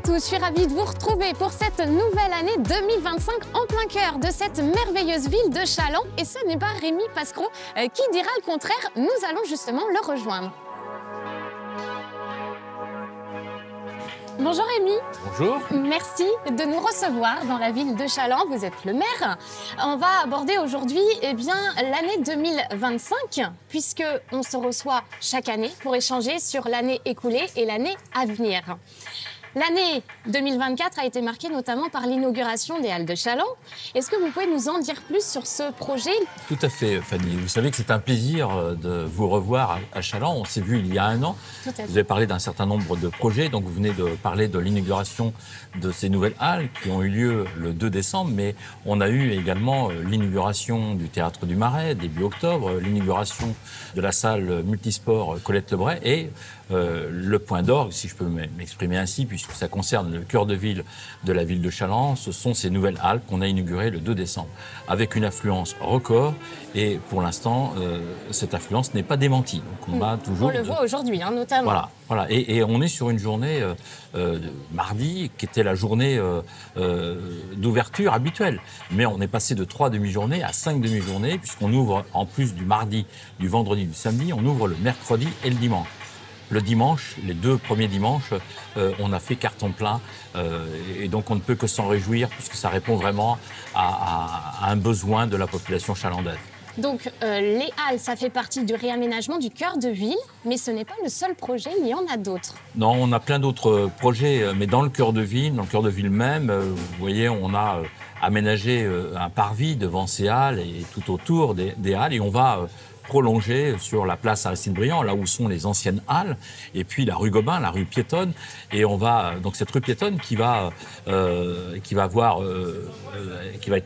tous, je suis ravie de vous retrouver pour cette nouvelle année 2025 en plein cœur de cette merveilleuse ville de Challans. Et ce n'est pas Rémi Pascron qui dira le contraire, nous allons justement le rejoindre. Bonjour Rémi. Bonjour. Merci de nous recevoir dans la ville de Challans. Vous êtes le maire. On va aborder aujourd'hui l'année 2025 puisque on se reçoit chaque année pour échanger sur l'année écoulée et l'année à venir. L'année 2024 a été marquée notamment par l'inauguration des Halles de Challans. Est-ce que vous pouvez nous en dire plus sur ce projet? Tout à fait, Fanny. Vous savez que c'est un plaisir de vous revoir à Challans. On s'est vu il y a un an. Vous avez parlé d'un certain nombre de projets. Donc, vous venez de parler de l'inauguration de ces nouvelles halles qui ont eu lieu le 2 décembre. Mais on a eu également l'inauguration du Théâtre du Marais, début octobre, l'inauguration de la salle multisport Colette Lebray et le point d'orgue, si je peux m'exprimer ainsi, puisque ça concerne le cœur de ville de la ville de Challans, ce sont ces nouvelles halles qu'on a inaugurées le 2 décembre, avec une affluence record. Et pour l'instant, cette affluence n'est pas démentie. Donc on va toujours. On le voit aujourd'hui, notamment. Voilà. Et on est sur une journée mardi, qui était la journée d'ouverture habituelle. Mais on est passé de 3 demi-journées à 5 demi-journées, puisqu'on ouvre, en plus du mardi, du vendredi, du samedi, on ouvre le mercredi et le dimanche. Le dimanche, les 2 premiers dimanches, on a fait carton plein et donc on ne peut que s'en réjouir puisque ça répond vraiment à un besoin de la population chalandaise. Donc les halles, ça fait partie du réaménagement du cœur de ville, mais ce n'est pas le seul projet, il y en a d'autres. Non, on a plein d'autres projets, mais dans le cœur de ville même, vous voyez, on a aménagé un parvis devant ces halles et tout autour des halles et on va prolongé sur la place Aristide-Briand, là où sont les anciennes halles, et puis la rue Gobain, la rue piétonne. Et on va donc cette rue piétonne qui va être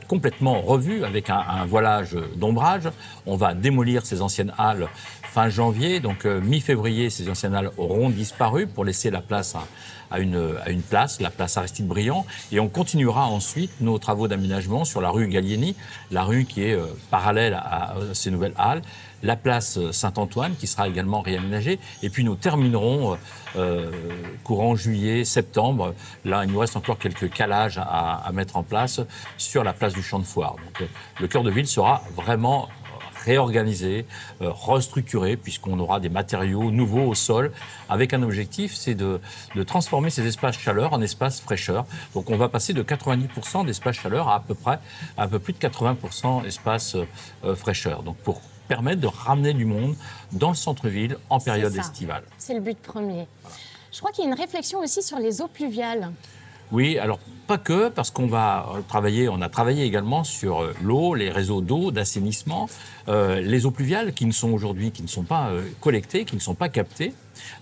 complètement revue avec un voilage d'ombrage. On va démolir ces anciennes halles fin janvier, donc mi-février, ces anciennes halles auront disparu pour laisser la place à une place, la place Aristide-Briand. Et on continuera ensuite nos travaux d'aménagement sur la rue Gallieni, la rue qui est parallèle à ces nouvelles halles, la place Saint-Antoine qui sera également réaménagée. Et puis nous terminerons courant juillet, septembre. Là, il nous reste encore quelques calages à mettre en place sur la place du Champ de Foire. Donc le cœur de ville sera vraiment réorganisé, restructuré, puisqu'on aura des matériaux nouveaux au sol, avec un objectif, c'est de transformer ces espaces chaleur en espaces fraîcheur. Donc on va passer de 90% d'espace chaleur à peu près, un peu plus de 80% espace fraîcheur. Donc pour permettre de ramener du monde dans le centre-ville en période estivale. C'est le but premier. Je crois qu'il y a une réflexion aussi sur les eaux pluviales. Oui, alors pas que, parce on a travaillé également sur l'eau, les réseaux d'eau, d'assainissement, les eaux pluviales qui ne sont pas collectées, qui ne sont pas captées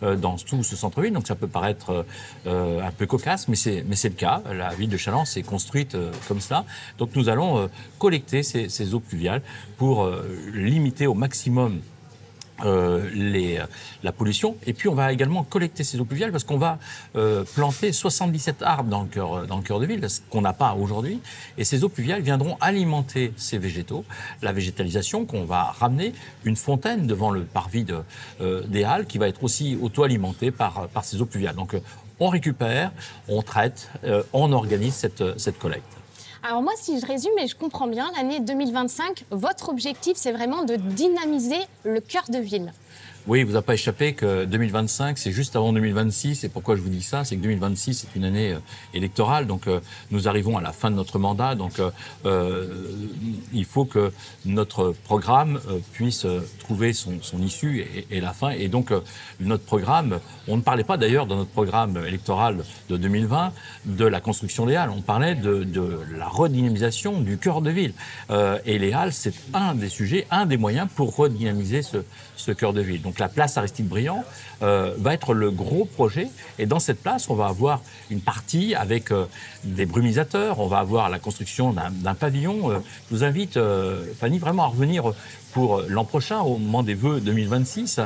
dans tout ce centre-ville. Donc ça peut paraître un peu cocasse, mais c'est le cas. La ville de Challans s'est construite comme ça. Donc nous allons collecter ces eaux pluviales pour limiter au maximum la pollution. Et puis on va également collecter ces eaux pluviales parce qu'on va planter 77 arbres dans le cœur de ville, ce qu'on n'a pas aujourd'hui. Et ces eaux pluviales viendront alimenter ces végétaux, la végétalisation qu'on va ramener, une fontaine devant le parvis des halles qui va être aussi auto-alimentée par ces eaux pluviales. Donc on récupère, on traite, on organise cette collecte. Alors moi, si je résume et je comprends bien, l'année 2025, votre objectif, c'est vraiment de dynamiser le cœur de ville. Oui, il ne vous a pas échappé que 2025, c'est juste avant 2026. Et pourquoi je vous dis ça? C'est que 2026, c'est une année électorale. Donc, nous arrivons à la fin de notre mandat. Donc, il faut que notre programme puisse trouver son issue et la fin. Et donc, notre programme, on ne parlait pas d'ailleurs dans notre programme électoral de 2020 de la construction des halles. On parlait de la redynamisation du cœur de ville. Et les halles, c'est un des sujets, un des moyens pour redynamiser ce cœur de ville. Donc la place Aristide-Briand va être le gros projet. Et dans cette place, on va avoir une partie avec des brumisateurs. On va avoir la construction d'un pavillon. Je vous invite, Fanny, vraiment à revenir pour l'an prochain, au moment des vœux 2026.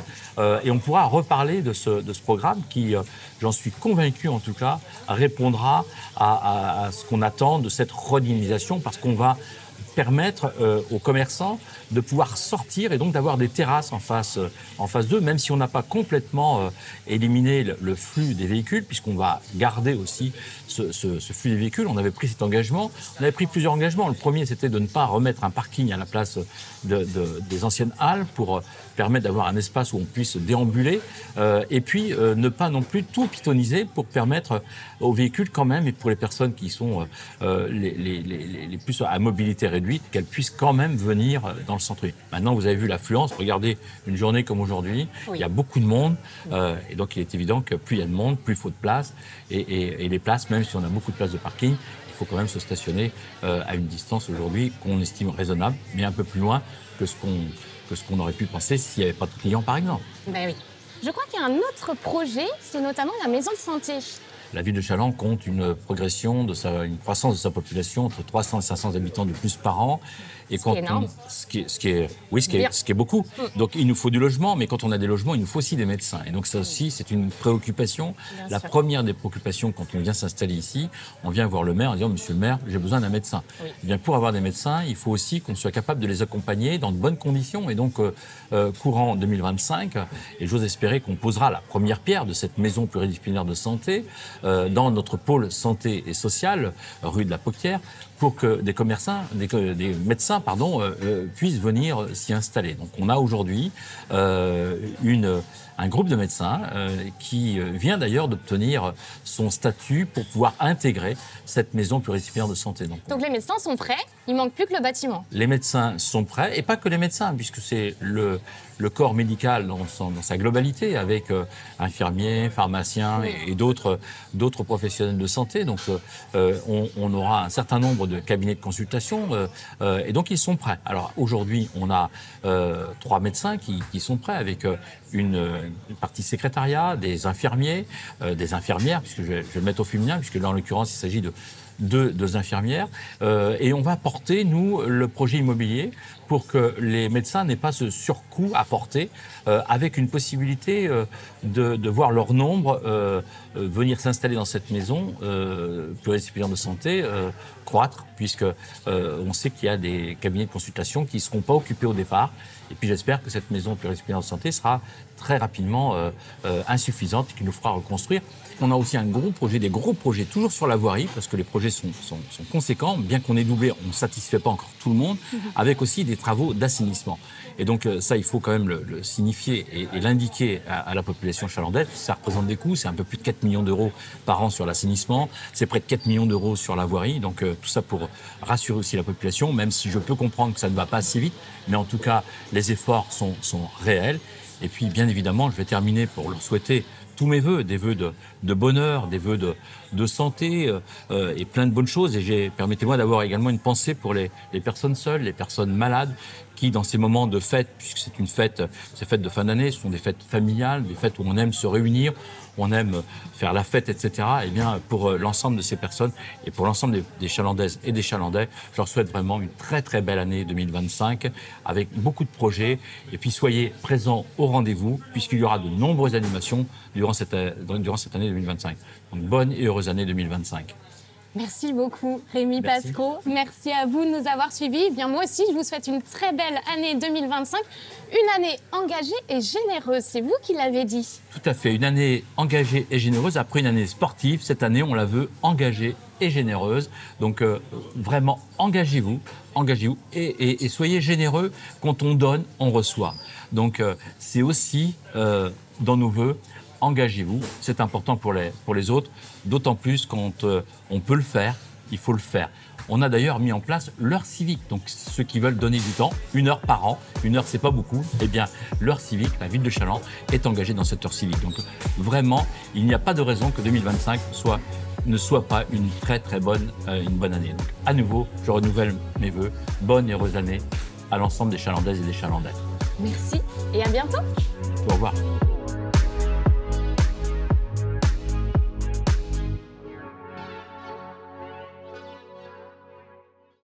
Et on pourra reparler de ce programme qui, j'en suis convaincu en tout cas, répondra à ce qu'on attend de cette redynamisation parce qu'on va permettre aux commerçants de pouvoir sortir et donc d'avoir des terrasses en face d'eux, même si on n'a pas complètement éliminé le flux des véhicules, puisqu'on va garder aussi ce flux des véhicules. On avait pris cet engagement, on avait pris plusieurs engagements. Le premier, c'était de ne pas remettre un parking à la place des anciennes halles pour permettre d'avoir un espace où on puisse déambuler, et puis ne pas non plus tout pitoniser pour permettre aux véhicules quand même, et pour les personnes qui sont les plus à mobilité réduite, qu'elles puissent quand même venir dans le centre-ville. Maintenant, vous avez vu l'affluence, regardez une journée comme aujourd'hui, il y a beaucoup de monde, et donc il est évident que plus il y a de monde, plus il faut de place, et les places, même si on a beaucoup de places de parking, il faut quand même se stationner à une distance aujourd'hui qu'on estime raisonnable, mais un peu plus loin que ce qu'on aurait pu penser s'il n'y avait pas de clients, par exemple. Ben oui. Je crois qu'il y a un autre projet, c'est notamment la maison de santé. La ville de Challans compte une progression une croissance de sa population entre 300 et 500 habitants de plus par an. Et c'est énorme. Ce qui est beaucoup. Donc il nous faut du logement, mais quand on a des logements, il nous faut aussi des médecins. Et donc ça aussi, c'est une préoccupation. La première des préoccupations quand on vient s'installer ici, on vient voir le maire en disant « Monsieur le maire, j'ai besoin d'un médecin ». Eh bien, pour avoir des médecins, il faut aussi qu'on soit capable de les accompagner dans de bonnes conditions. Et donc, courant 2025, et j'ose espérer qu'on posera la première pierre de cette maison pluridisciplinaire de santé dans notre pôle santé et sociale, rue de la Pauquière, pour que des médecins puissent venir s'y installer. Donc on a aujourd'hui un groupe de médecins qui vient d'ailleurs d'obtenir son statut pour pouvoir intégrer cette maison pluridisciplinaire de santé. Donc les médecins sont prêts, il manque plus que le bâtiment. Les médecins sont prêts, et pas que les médecins, puisque c'est le corps médical dans sa globalité, avec infirmiers, pharmaciens et d'autres professionnels de santé. Donc on aura un certain nombre de cabinets de consultation, et donc ils sont prêts. Alors aujourd'hui, on a 3 médecins qui sont prêts, avec une partie secrétariat, des infirmiers, des infirmières, puisque je vais le mettre au féminin, puisque là en l'occurrence il s'agit de deux infirmières, et on va porter, nous, le projet immobilier pour que les médecins n'aient pas ce surcoût à porter, avec une possibilité de voir leur nombre venir s'installer dans cette maison pluridisciplinaire de santé croître, puisque on sait qu'il y a des cabinets de consultation qui ne seront pas occupés au départ. Et puis j'espère que cette maison pluridisciplinaire de santé sera très rapidement insuffisante et qu'il nous fera reconstruire. On a aussi des gros projets, toujours sur la voirie, parce que les projets sont conséquents. Bien qu'on ait doublé, on ne satisfait pas encore tout le monde, avec aussi des travaux d'assainissement. Et donc ça, il faut quand même le signifier et l'indiquer à la population chalandaise. Ça représente des coûts, c'est un peu plus de 4 millions d'euros par an sur l'assainissement, c'est près de 4 millions d'euros sur la voirie. Donc tout ça pour rassurer aussi la population, même si je peux comprendre que ça ne va pas assez vite, mais en tout cas, les efforts sont réels. Et puis, bien évidemment, je vais terminer pour leur souhaiter tous mes vœux, des vœux de bonheur, des vœux de santé et plein de bonnes choses. Et permettez-moi d'avoir également une pensée pour les personnes seules, les personnes malades, qui, dans ces moments de fête, puisque c'est une fête, ces fêtes de fin d'année, ce sont des fêtes familiales, des fêtes où on aime se réunir, on aime faire la fête, etc. Eh bien, pour l'ensemble de ces personnes et pour l'ensemble des Chalandaises et des Chalandais, je leur souhaite vraiment une très très belle année 2025 avec beaucoup de projets. Et puis soyez présents au rendez-vous puisqu'il y aura de nombreuses animations durant cette année 2025. Donc bonne et heureuse année 2025. Merci beaucoup, Rémi Pascot. Merci à vous de nous avoir suivis. Eh bien, moi aussi, je vous souhaite une très belle année 2025. Une année engagée et généreuse, c'est vous qui l'avez dit. Tout à fait, une année engagée et généreuse après une année sportive. Cette année, on la veut engagée et généreuse. Donc, vraiment, engagez-vous et soyez généreux. Quand on donne, on reçoit. Donc, c'est aussi dans nos vœux. Engagez-vous, c'est important pour les autres, d'autant plus quand on peut le faire, il faut le faire. On a d'ailleurs mis en place l'heure civique, donc ceux qui veulent donner du temps, 1 heure par an, 1 heure c'est pas beaucoup, eh bien l'heure civique, la ville de Challans est engagée dans cette heure civique. Donc vraiment, il n'y a pas de raison que 2025 ne soit pas une très très bonne année. Donc à nouveau, je renouvelle mes vœux, bonne et heureuse année à l'ensemble des Chalandaises et des Chalandais. Merci et à bientôt. Au revoir.